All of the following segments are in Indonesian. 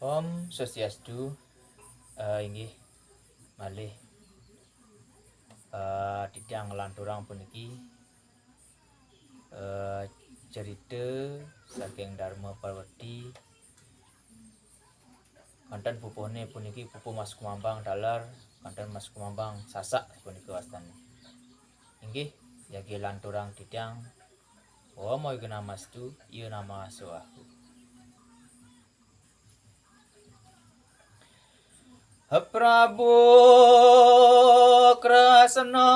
Om Swastiastu. Inggih malih titiang lanturang puniki cerita saking Dharma Parwati kanten pupuhne puniki pupuh Mas Kumambang dalar kanten Mas Kumambang sasak puniki wastane. Inggih yagi lanturang titiang Om Namastu ieu nama soahu. Prabu Kresna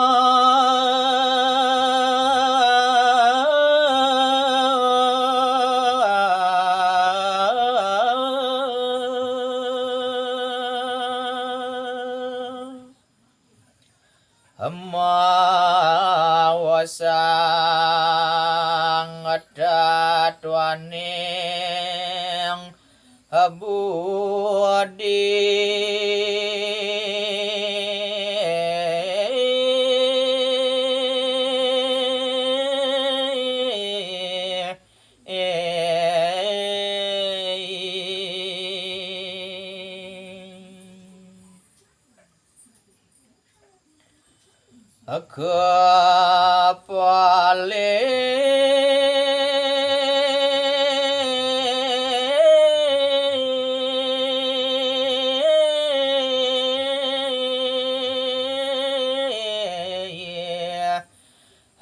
mawasang datwaning budi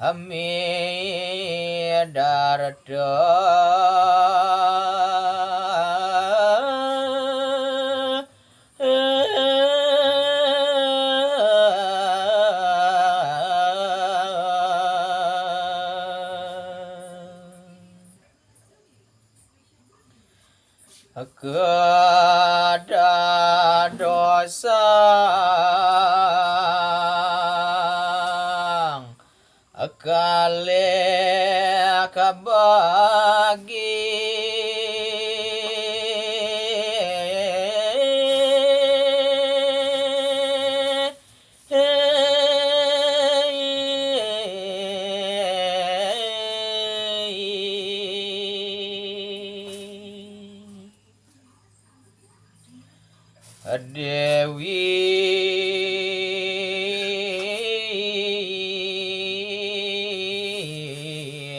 Hamidarda kada dosa kale kabagi Dewi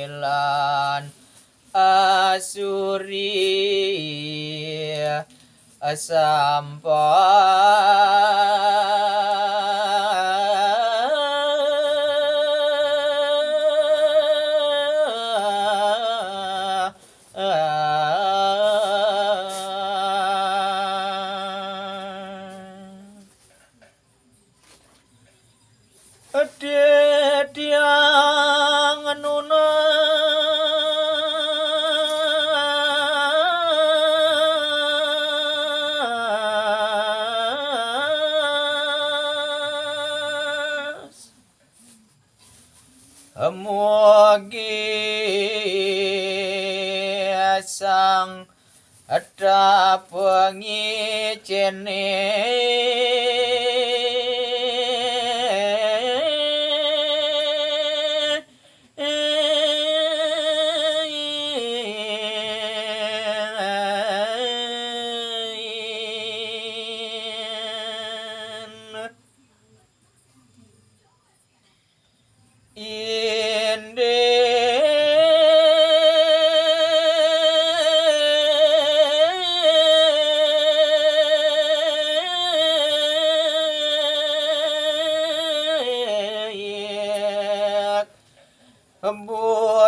lan Asuri tiang nunas mugi sang pengicene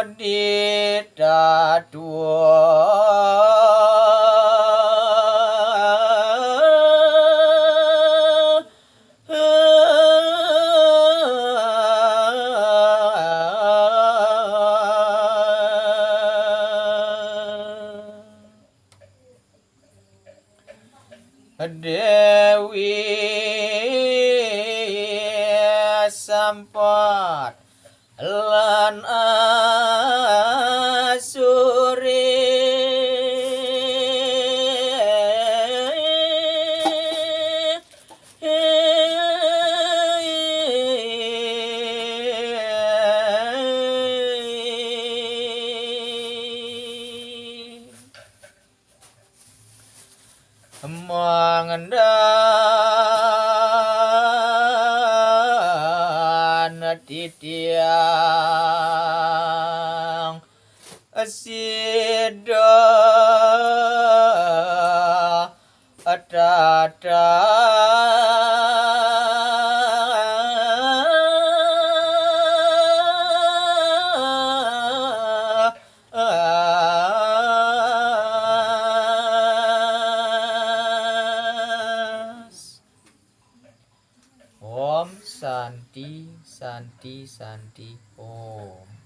Bodhita Dewi Sampat lan Asuri titiang asida atata Om Santi Santi Santi Om.